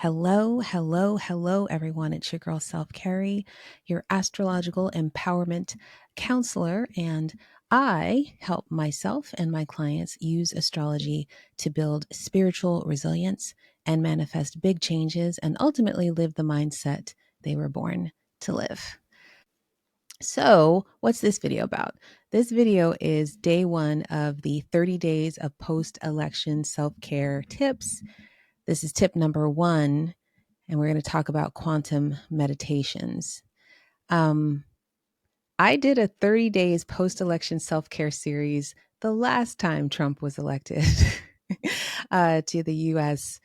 Hello, hello, hello, everyone. It's your girl, Self Carrie, your astrological empowerment counselor. And I help myself and my clients use astrology to build spiritual resilience and manifest big changes and ultimately live the mindset they were born to live. So, what's this video about? This video is day one of the 30 days of post election self care tips. This is tip number one, and we're going to talk about quantum meditations. I did a 30 days post-election self-care series the last time Trump was elected to the U.S.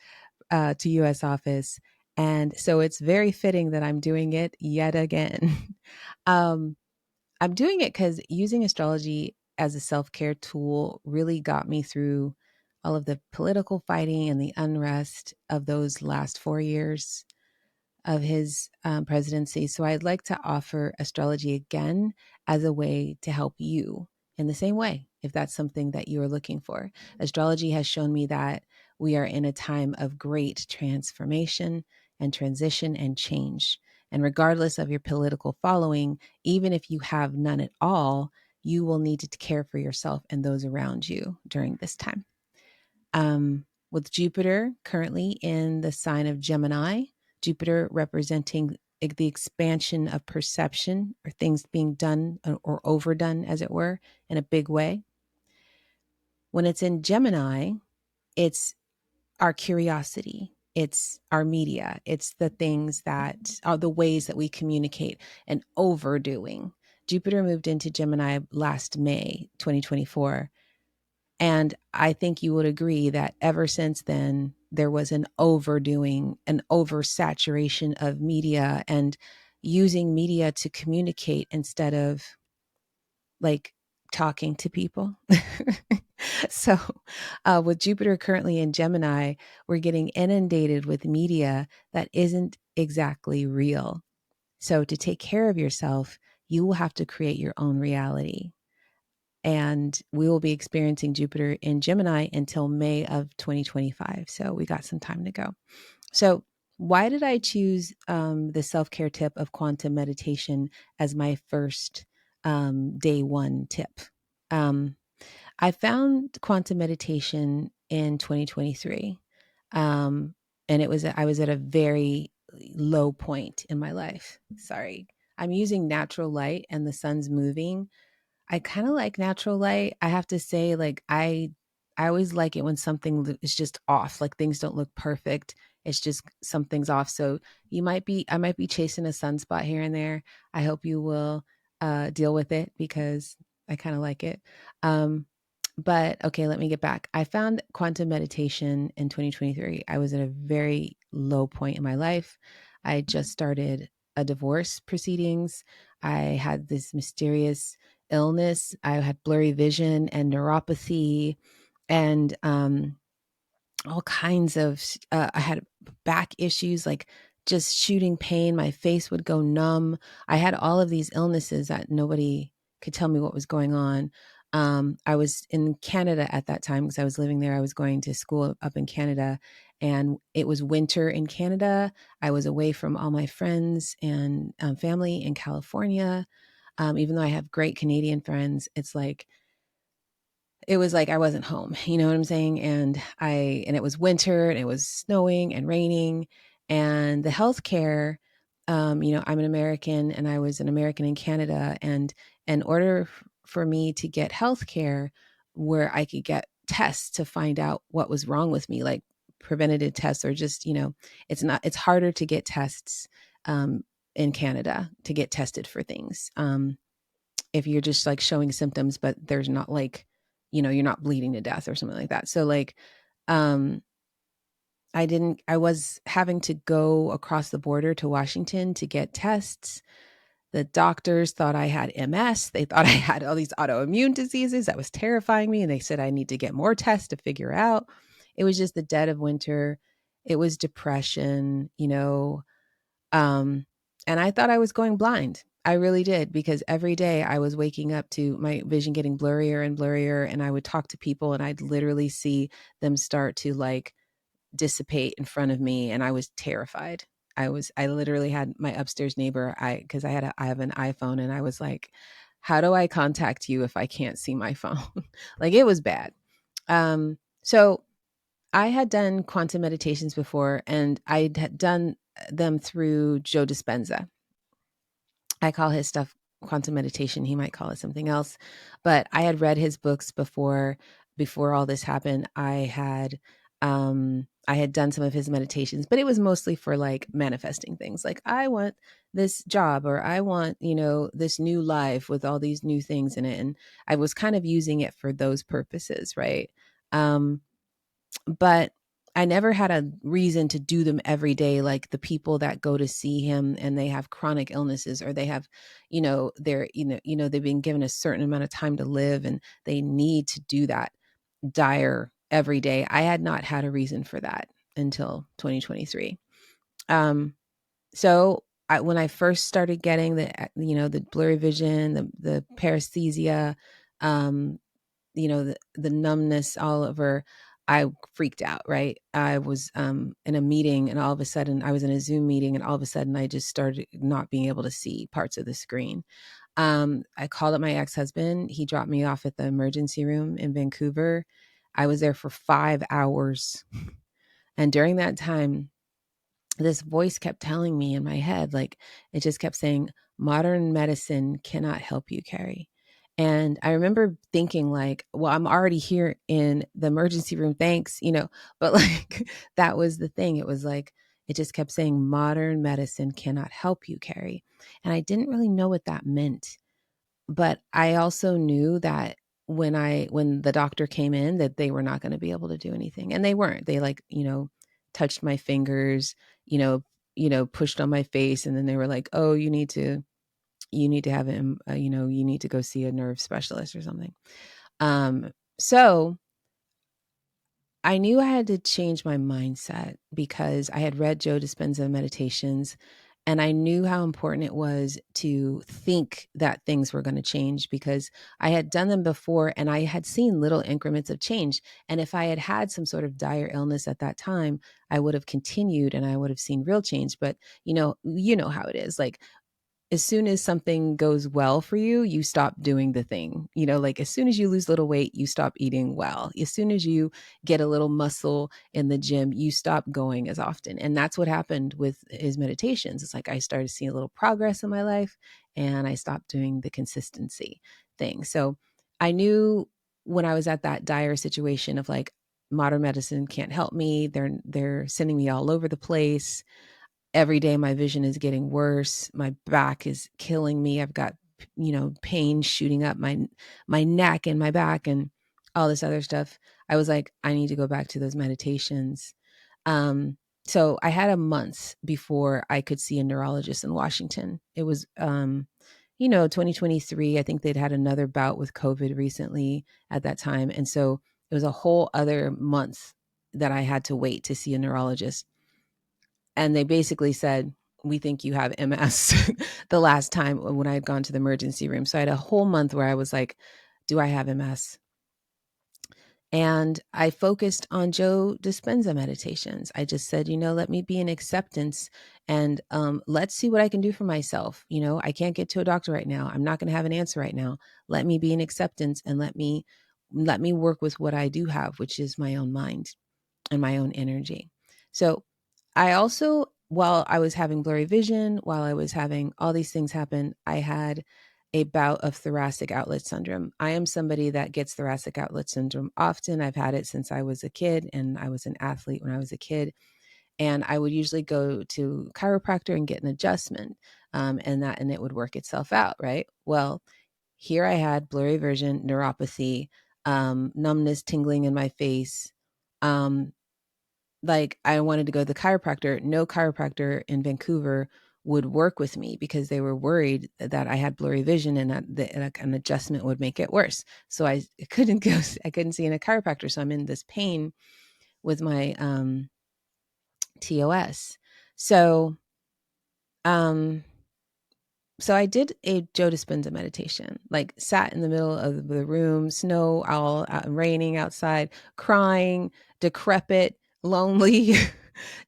office, and so it's very fitting that I'm doing it yet again. um, I'm doing it because using astrology as a self-care tool really got me through all of the political fighting and the unrest of those last 4 years of his presidency. So I'd like to offer astrology again as a way to help you in the same way, if that's something that you are looking for. Astrology has shown me that we are in a time of great transformation and transition and change. And regardless of your political following, even if you have none at all, you will need to care for yourself and those around you during this time. With Jupiter currently in the sign of Gemini, Jupiter representing the expansion of perception or things being done or overdone, as it were, in a big way. When it's in Gemini, it's our curiosity, it's our media, it's the things that are the ways that we communicate and overdoing. Jupiter moved into Gemini last May 2024. And I think you would agree that ever since then, there was an overdoing, an oversaturation of media and using media to communicate instead of like talking to people. So, with Jupiter currently in Gemini, we're getting inundated with media that isn't exactly real. So, to take care of yourself, you will have to create your own reality. And we will be experiencing Jupiter in Gemini until May of 2025. So we got some time to go. So why did I choose the self-care tip of quantum meditation as my first day one tip? Um, I found quantum meditation in 2023. And I was at a very low point in my life. Sorry. I'm using natural light and the sun's moving. I kind of like natural light. I have to say, like, I always like it when something is just off, like things don't look perfect. It's just something's off. So I might be chasing a sunspot here and there. I hope you will deal with it because I kind of like it. But okay, let me get back. I found quantum meditation in 2023. I was at a very low point in my life. I just started a divorce proceedings. I had this mysterious illness. I had blurry vision and neuropathy and all kinds of, I had back issues, like just shooting pain. My face would go numb. I had all of these illnesses that nobody could tell me what was going on. I was in Canada at that time because I was living there. I was going to school up in Canada and it was winter in Canada. I was away from all my friends and family in California. Even though I have great Canadian friends, it was like I wasn't home, you know what I'm saying? And it was winter and it was snowing and raining and the healthcare, I'm an American and I was an American in Canada. And in order for me to get healthcare where I could get tests to find out what was wrong with me, like preventative tests or just, it's harder to get tests, in Canada to get tested for things. If you're just like showing symptoms, but there's not like, you're not bleeding to death or something like that. So like, um, I was having to go across the border to Washington to get tests. The doctors thought I had MS. They thought I had all these autoimmune diseases. That was terrifying me. And they said I need to get more tests to figure out. It was just the dead of winter. It was depression, and I thought I was going blind. I really did because every day I was waking up to my vision getting blurrier and blurrier. And I would talk to people and I'd literally see them start to like dissipate in front of me, and I was terrified. I literally had my upstairs neighbor, because I have an iPhone, and I was like, how do I contact you if I can't see my phone? Like, it was bad. So I had done quantum meditations before, and I had done them through Joe Dispensa. I call his stuff quantum meditation. He might call it something else, but I had read his books before all this happened. I had done some of his meditations, but it was mostly for like manifesting things. Like, I want this job, or I want, this new life with all these new things in it. And I was kind of using it for those purposes, right? But I never had a reason to do them every day, like the people that go to see him and they have chronic illnesses, or they have, they've been given a certain amount of time to live and they need to do that dire every day. I had not had a reason for that until 2023. So when I first started getting the blurry vision, the paresthesia, the numbness all over, I freaked out, right? I was in a meeting, and all of a sudden I was in a Zoom meeting, and all of a sudden I just started not being able to see parts of the screen. I called up my ex-husband. He dropped me off at the emergency room in Vancouver. I was there for 5 hours. And during that time, this voice kept telling me in my head, like, it just kept saying, modern medicine cannot help you, Carrie. And I remember thinking, like, well, I'm already here in the emergency room, thanks, but like, that was the thing. It was like, it just kept saying, modern medicine cannot help you, Carrie. And I didn't really know what that meant. But I also knew that when the doctor came in, that they were not going to be able to do anything. And they weren't. They, like, touched my fingers, you know, pushed on my face, and then they were like, "Oh, you need to have him, you need to go see a nerve specialist or something." So I knew I had to change my mindset, because I had read Joe Dispenza meditations, and I knew how important it was to think that things were going to change, because I had done them before and I had seen little increments of change. And if I had had some sort of dire illness at that time, I would have continued and I would have seen real change. But you know how it is. Like, as soon as something goes well for you, you stop doing the thing. Like, as soon as you lose a little weight, you stop eating well. As soon as you get a little muscle in the gym, you stop going as often. And that's what happened with his meditations. It's like I started seeing a little progress in my life, and I stopped doing the consistency thing. So I knew, when I was at that dire situation of like, modern medicine can't help me. They're sending me all over the place. Every day my vision is getting worse. My back is killing me. I've got, pain shooting up my neck and my back and all this other stuff. I was like, I need to go back to those meditations. Um, so I had a month before I could see a neurologist in Washington. It was, 2023. I think they'd had another bout with COVID recently at that time. And so it was a whole other month that I had to wait to see a neurologist. And they basically said, we think you have MS the last time when I had gone to the emergency room. So I had a whole month where I was like, do I have MS? And I focused on Joe Dispenza meditations. I just said, let me be in acceptance, and let's see what I can do for myself. I can't get to a doctor right now. I'm not going to have an answer right now. Let me be in acceptance, and let me work with what I do have, which is my own mind and my own energy. So I also, while I was having blurry vision, while I was having all these things happen, I had a bout of thoracic outlet syndrome. I am somebody that gets thoracic outlet syndrome often. I've had it since I was a kid, and I was an athlete when I was a kid. And I would usually go to chiropractor and get an adjustment, and it would work itself out, right? Well, here I had blurry vision, neuropathy, numbness, tingling in my face. Like, I wanted to go to the chiropractor. No chiropractor in Vancouver would work with me, because they were worried that I had blurry vision, and that an adjustment would make it worse. So I couldn't go. I couldn't see in a chiropractor. So I'm in this pain with my TOS. So um, so I did a Joe Dispenza meditation. Like, sat in the middle of the room, snow all raining outside, crying, decrepit, lonely,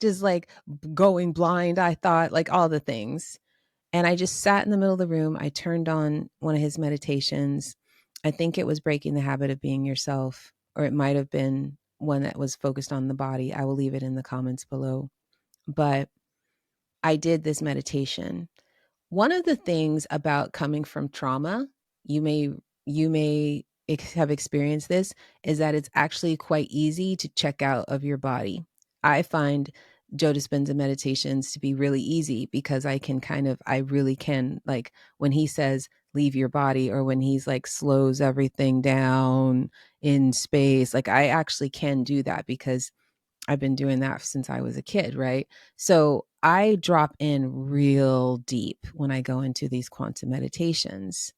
just like going blind. I thought like all the things. And I just sat in the middle of the room. I turned on one of his meditations. I think it was Breaking the Habit of Being Yourself, or it might have been one that was focused on the body. I will leave it in the comments below. But I did this meditation. One of the things about coming from trauma, you may have experienced this, is that it's actually quite easy to check out of your body. I find Joe Dispenza meditations to be really easy because I really can, like when he says leave your body, or when he's like slows everything down in space, like I actually can do that because I've been doing that since I was a kid, right? So I drop in real deep when I go into these quantum meditations,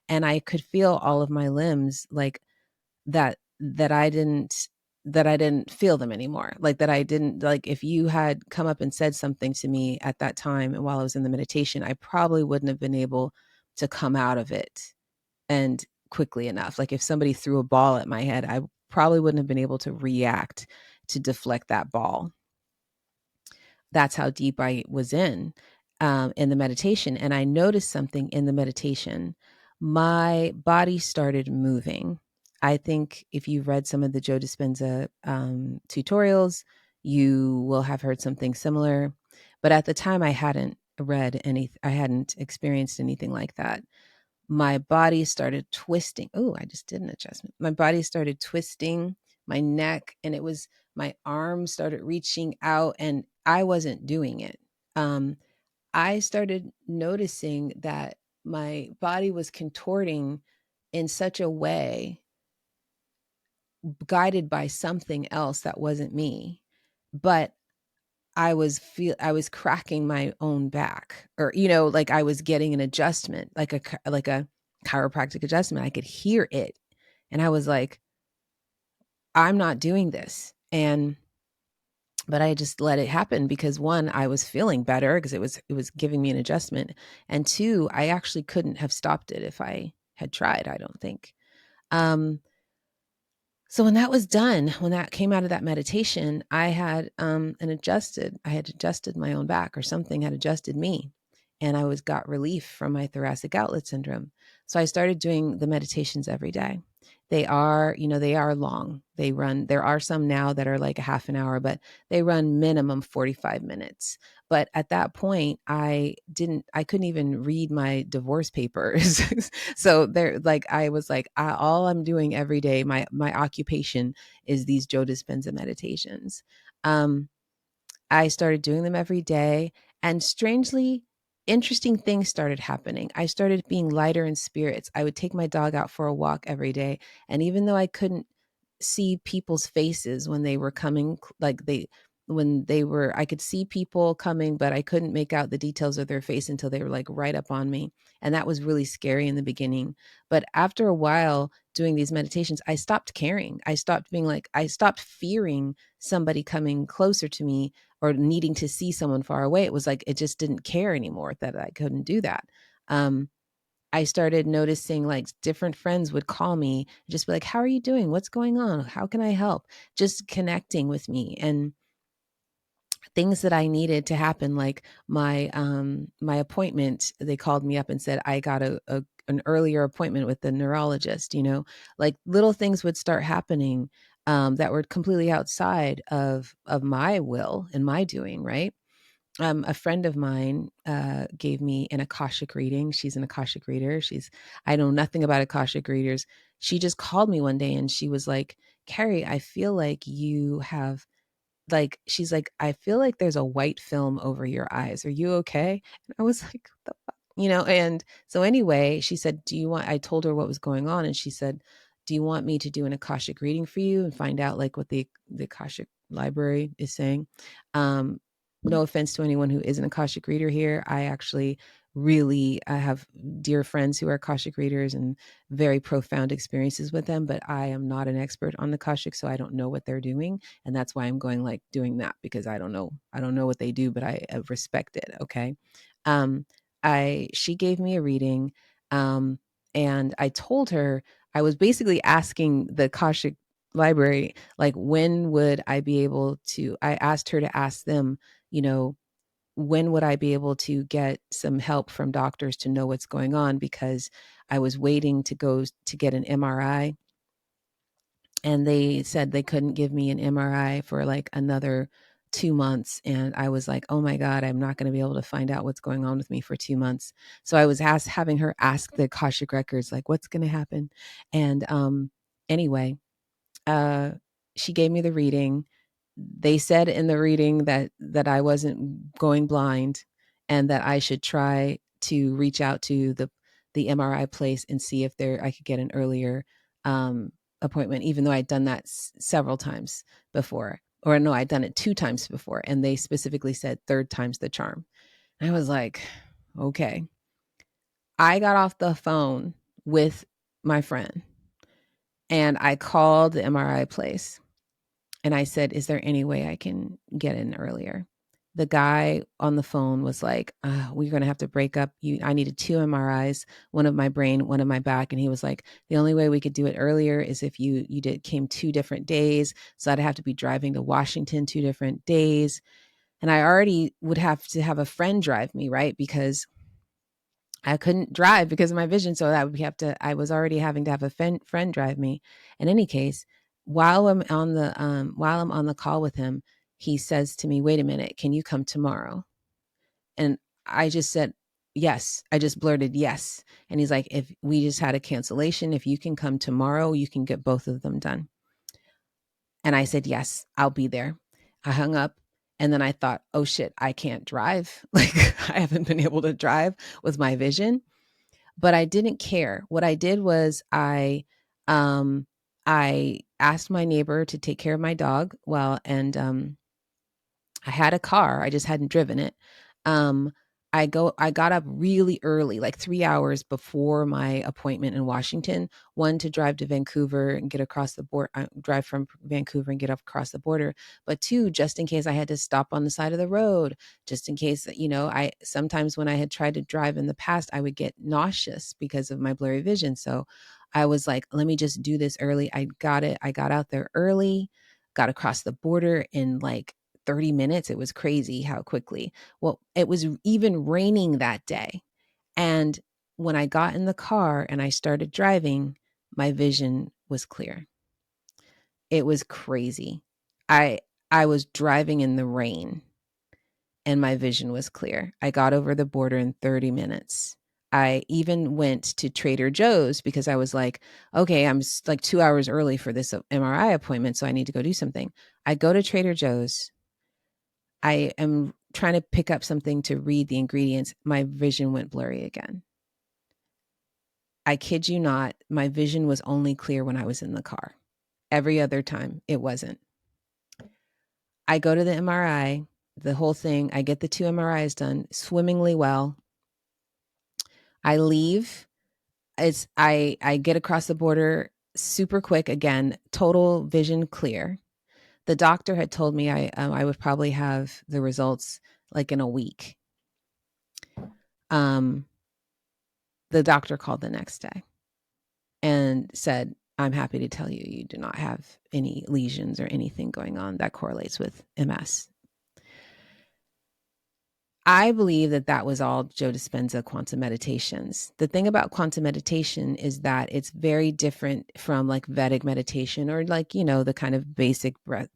and I could feel all of my limbs like that I didn't feel them anymore. Like that I didn't, like if you had come up and said something to me at that time and while I was in the meditation, I probably wouldn't have been able to come out of it and quickly enough. Like if somebody threw a ball at my head, I probably wouldn't have been able to react to deflect that ball. That's how deep I was in the meditation. And I noticed something in the meditation. My body started moving. I think if you've read some of the Joe Dispenza tutorials, you will have heard something similar. But at the time, I hadn't experienced anything like that. My body started twisting. Oh, I just did an adjustment. My body started twisting, my neck, and it was my arms started reaching out, and I wasn't doing it. Um, I started noticing that my body was contorting in such a way, guided by something else that wasn't me. But I was cracking my own back, or like I was getting an adjustment, like a chiropractic adjustment. I could hear it, and I was like, I'm not doing this. And but I just let it happen because one, I was feeling better because it was giving me an adjustment, and two, I actually couldn't have stopped it if I had tried, I don't think. Um So when that was done, when that came out of that meditation, I had adjusted my own back, or something had adjusted me, and I was got relief from my thoracic outlet syndrome. So I started doing the meditations every day. They are long. There are some now that are like a half an hour, but they run minimum 45 minutes. But at that point, I couldn't even read my divorce papers. So there, like I was like, all I'm doing every day, my occupation is these Joe Dispenza meditations. Um, I started doing them every day, and strangely, interesting things started happening. I started being lighter in spirits. I would take my dog out for a walk every day, and even though I couldn't see people's faces when they were coming, I could see people coming, but I couldn't make out the details of their face until they were like right up on me. And that was really scary in the beginning. But after a while doing these meditations, I stopped caring. I stopped fearing somebody coming closer to me or needing to see someone far away. It was like it just didn't care anymore that I couldn't do that. Um, I started noticing like different friends would call me, just be like, "How are you doing? What's going on? How can I help?" Just connecting with me, and things that I needed to happen, like my appointment. They called me up and said I got an earlier appointment with the neurologist. Like little things would start happening that were completely outside of my will and my doing. Right. A friend of mine gave me an Akashic reading. She's an Akashic reader. I know nothing about Akashic readers. She just called me one day and she was like, "Carrie, I feel like you have, like," she's like, "I feel like there's a white film over your eyes. Are you okay?" And I was like, "What the fuck?" And so anyway, she said, I told her what was going on, and she said, "Do you want me to do an Akashic reading for you and find out like what the Akashic library is saying?" No offense to anyone who is an Akashic reader here. I have dear friends who are Akashic readers and very profound experiences with them, but I am not an expert on Akashic, so I don't know what they're doing. And that's why I'm going like doing that, because I don't know what they do, but I respect it. Okay. Um, she gave me a reading. Um, and I told her, I was basically asking the Akashic library, like, when would I be able to, I asked her to ask them, you know, when would I be able to get some help from doctors to know what's going on? Because I was waiting to go to get an MRI, and they said they couldn't give me an MRI for like another 2 months. And I was like, oh my God, I'm not going to be able to find out what's going on with me for 2 months. So I was having her ask the Akashic records, like, what's going to happen? And anyway, uh, she gave me the reading. They said in the reading that I wasn't going blind, and that I should try to reach out to the MRI place and see if I could get an earlier um, appointment, even though I'd done that several times before. Or no, I'd done it 2 times before, and they specifically said third time's the charm. I was like, okay. I got off the phone with my friend, and I called the MRI place, and I said, is there any way I can get in earlier? The guy on the phone was like, we're going to have to break up. I needed 2 MRIs, one of my brain, one of my back. And he was like, the only way we could do it earlier is if came 2 different days. So I'd have to be driving to Washington 2 different days. And I already would have to have a friend drive me, right? Because I couldn't drive because of my vision. So I was already having to have a friend drive me. In any case, while I'm on the call with him, he says to me, wait a minute, can you come tomorrow? And I just said, yes. I just blurted yes. And he's like, if we just had a cancellation, if you can come tomorrow, you can get both of them done. And I said, yes, I'll be there. I hung up. And then I thought, oh shit, I can't drive. Like, I haven't been able to drive with my vision. But I didn't care. What I did was I asked my neighbor to take care of my dog. And I had a car. I just hadn't driven it. Um, I got up really early, like 3 hours before my appointment in Washington. One, to drive to Vancouver and get across the border, drive from Vancouver and get up across the border. But two, just in case I had to stop on the side of the road, just in case that, I sometimes when I had tried to drive in the past, I would get nauseous because of my blurry vision. So I was like, let me just do this early. I got it. I got out there early, got across the border in like 30 minutes. It was crazy how quickly. Well, it was even raining that day. And when I got in the car and I started driving, my vision was clear. It was crazy. I I was driving in the rain and my vision was clear. I got over the border in 30 minutes. I even went to Trader Joe's because I was like, okay, I'm like 2 hours early for this MRI appointment, so I need to go do something. I go to Trader Joe's. I am trying to pick up something to read the ingredients. My vision went blurry again. I kid you not, my vision was only clear when I was in the car. Every other time, it wasn't. I go to the MRI, the whole thing. I get the 2 MRIs done swimmingly well. I leave. I get across the border super quick again, total vision clear. The doctor had told me I would probably have the results like in a week. Um, the doctor called the next day and said, I'm happy to tell you, you do not have any lesions or anything going on that correlates with MS. I believe that was all Joe Dispensa quantum meditations. The thing about quantum meditation is that it's very different from like Vedic meditation or like, the kind of basic breath,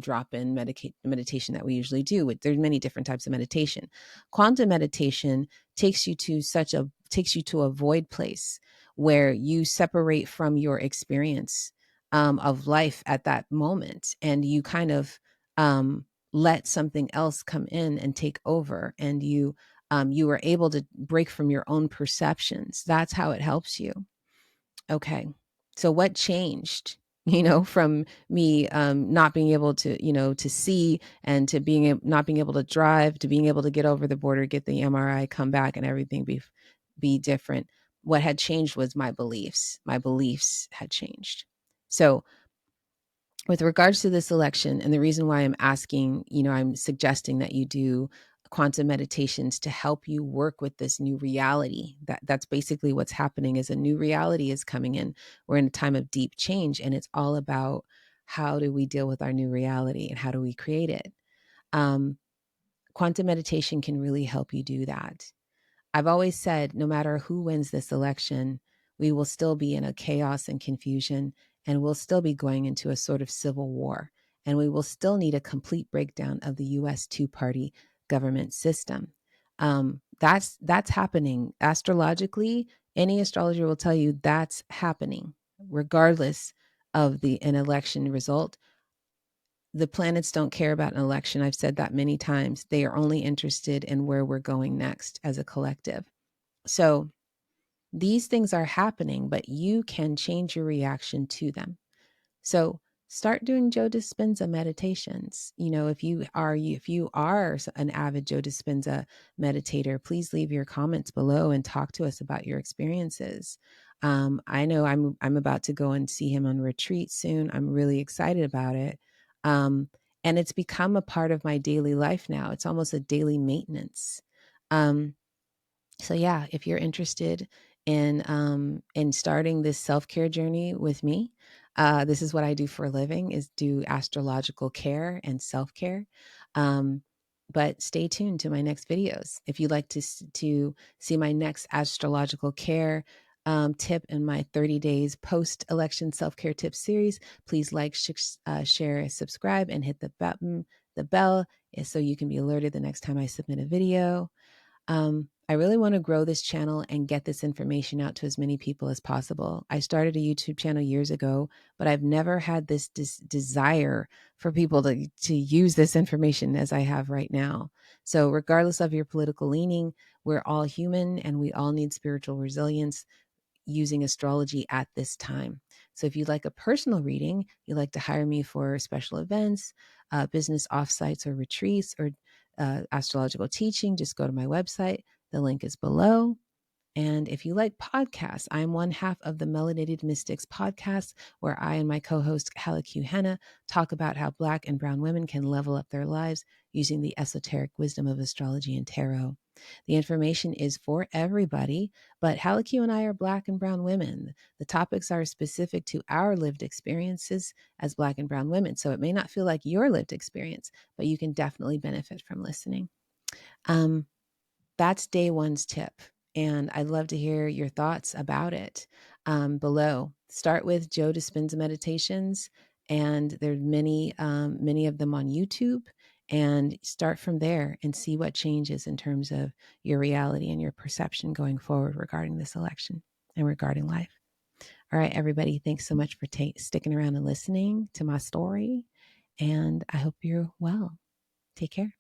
drop in meditation that we usually do. There's many different types of meditation. Quantum meditation takes you to a void place where you separate from your experience of life at that moment. And you kind of, let something else come in and take over, and you are able to break from your own perceptions. That's how it helps you. Okay, so what changed, from me not being able to to see, and to not being able to drive, to being able to get over the border, get the MRI, come back, and everything be different? What had changed was my beliefs had changed. So with regards to this election, and the reason why I'm asking, I'm suggesting that you do quantum meditations to help you work with this new reality. That's basically what's happening, is a new reality is coming in. We're in a time of deep change, and it's all about how do we deal with our new reality and how do we create it. Quantum meditation can really help you do that. I've always said, no matter who wins this election, we will still be in a chaos and confusion, and we'll still be going into a sort of civil war. And we will still need a complete breakdown of the US two-party government system. That's happening. Astrologically, any astrologer will tell you that's happening, regardless of an election result. The planets don't care about an election. I've said that many times. They are only interested in where we're going next as a collective. So these things are happening, but you can change your reaction to them. So start doing Joe Dispensa meditations. If you are an avid Joe Dispensa meditator, please leave your comments below and talk to us about your experiences. I know I'm about to go and see him on retreat soon. I'm really excited about it. And it's become a part of my daily life now. It's almost a daily maintenance. So yeah, if you're interested in starting this self-care journey with me, this is what I do for a living, is do astrological care and self-care. But stay tuned to my next videos. If you'd like to see my next astrological care tip in my 30 days post-election self-care tips series, please like, share, subscribe, and hit the bell, so you can be alerted the next time I submit a video. I really want to grow this channel and get this information out to as many people as possible. I started a YouTube channel years ago, but I've never had this desire for people to use this information as I have right now. So regardless of your political leaning, we're all human and we all need spiritual resilience using astrology at this time. So if you'd like a personal reading, you'd like to hire me for special events, business offsites or retreats, or astrological teaching, just go to my website. The link is below. And if you like podcasts, I'm one half of the Melanated Mystics podcast, where I and my co-host Halleck Henna talk about how Black and Brown women can level up their lives using the esoteric wisdom of astrology and tarot. The information is for everybody, but Halleck and I are Black and Brown women. The topics are specific to our lived experiences as Black and Brown women, so it may not feel like your lived experience, but you can definitely benefit from listening. That's day one's tip. And I'd love to hear your thoughts about it below. Start with Joe Dispensa meditations, and there's many of them on YouTube. And start from there and see what changes in terms of your reality and your perception going forward regarding this election and regarding life. All right, everybody, thanks so much for sticking around and listening to my story. And I hope you're well. Take care.